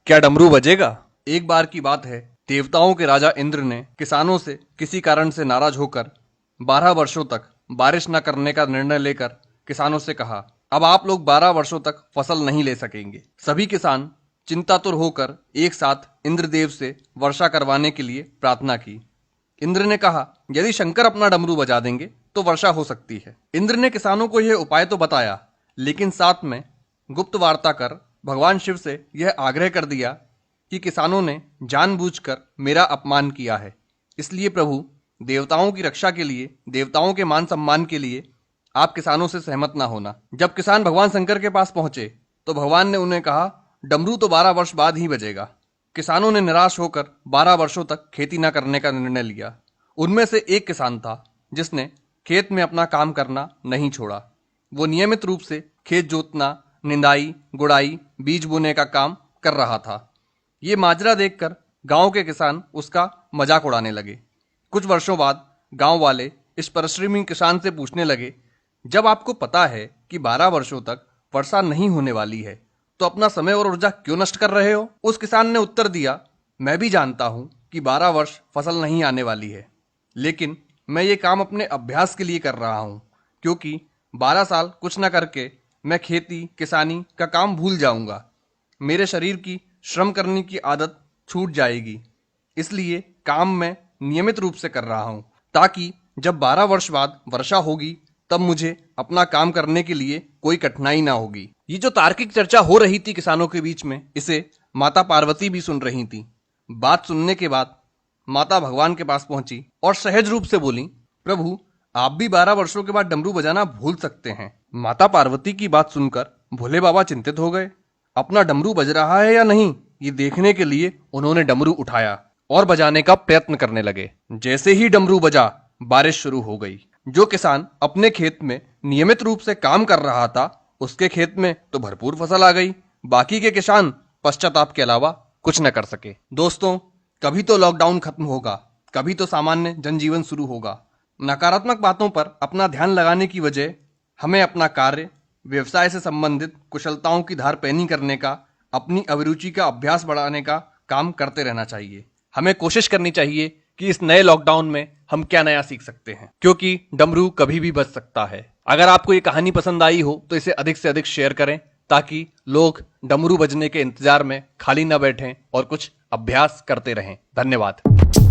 क्या डमरू बजेगा? एक बार की बात है, देवताओं के राजा इंद्र ने किसानों से किसी कारण से नाराज होकर 12 वर्षों तक बारिश न करने का निर्णय लेकर किसानों से कहा, अब आप लोग 12 वर्षों तक फसल नहीं ले सकेंगे। सभी किसान चिंतातुर होकर एक साथ इंद्रदेव से वर्षा करवाने के लिए प्रार्थना की। इंद्र ने कहा, यदि शंकर अपना डमरू बजा देंगे तो वर्षा हो सकती है। इंद्र ने किसानों को यह उपाय तो बताया, लेकिन साथ में गुप्त वार्ता कर भगवान शिव से यह आग्रह कर दिया कि किसानों ने जानबूझकर मेरा अपमान किया है, इसलिए प्रभु देवताओं की रक्षा के लिए, देवताओं के मान सम्मान के लिए आप किसानों से सहमत ना होना। जब किसान भगवान शंकर के पास पहुंचे तो भगवान ने उन्हें कहा, डमरू तो 12 वर्ष बाद ही बजेगा। किसानों ने निराश होकर 12 वर्षों तक खेती न करने का निर्णय लिया। उनमें से एक किसान था जिसने खेत में अपना काम करना नहीं छोड़ा। वो नियमित रूप से खेत जोतना, निंदाई, गुड़ाई, बीज बोने का काम कर रहा था। ये माजरा देखकर गांव के किसान उसका मजाक उड़ाने लगे। कुछ वर्षों बाद गांव वाले इस परिश्रमी किसान से पूछने लगे, जब आपको पता है कि 12 वर्षों तक वर्षा नहीं होने वाली है, तो अपना समय और ऊर्जा क्यों नष्ट कर रहे हो? उस किसान ने उत्तर दिया, मैं भी जानता हूं कि 12 वर्ष फसल नहीं आने वाली है, लेकिन मैं ये काम अपने अभ्यास के लिए कर रहा हूं, क्योंकि 12 साल कुछ न करके मैं खेती किसानी का काम भूल जाऊंगा। मेरे शरीर की श्रम करने की आदत छूट जाएगी, इसलिए काम मैं नियमित रूप से कर रहा हूं, ताकि जब 12 वर्ष बाद वर्षा होगी तब मुझे अपना काम करने के लिए कोई कठिनाई ना होगी। ये जो तार्किक चर्चा हो रही थी किसानों के बीच में, इसे माता पार्वती भी सुन रही थी। बात सुनने के बाद माता भगवान के पास पहुंची और सहज रूप से बोली, प्रभु आप भी 12 वर्षों के बाद डमरू बजाना भूल सकते हैं। माता पार्वती की बात सुनकर भोले बाबा चिंतित हो गए। अपना डमरू बज रहा है या नहीं, ये देखने के लिए उन्होंने डमरू उठाया और बजाने का प्रयत्न करने लगे। जैसे ही डमरू बजा, बारिश शुरू हो गई। जो किसान अपने खेत में नियमित रूप से काम कर रहा था, उसके खेत में तो भरपूर फसल आ गई। बाकी के किसान पश्चाताप के अलावा कुछ न कर सके। दोस्तों, कभी तो लॉकडाउन खत्म होगा, कभी तो सामान्य जनजीवन शुरू होगा। नकारात्मक बातों पर अपना ध्यान लगाने की वजह हमें अपना कार्य, व्यवसाय से संबंधित कुशलताओं की धार पैनी करने का, अपनी अभिरुचि का अभ्यास बढ़ाने का काम करते रहना चाहिए। हमें कोशिश करनी चाहिए कि इस नए लॉकडाउन में हम क्या नया सीख सकते हैं, क्योंकि डमरू कभी भी बज सकता है। अगर आपको ये कहानी पसंद आई हो तो इसे अधिक से अधिक शेयर करें, ताकि लोग डमरू बजने के इंतजार में खाली न बैठें और कुछ अभ्यास करते रहें। धन्यवाद।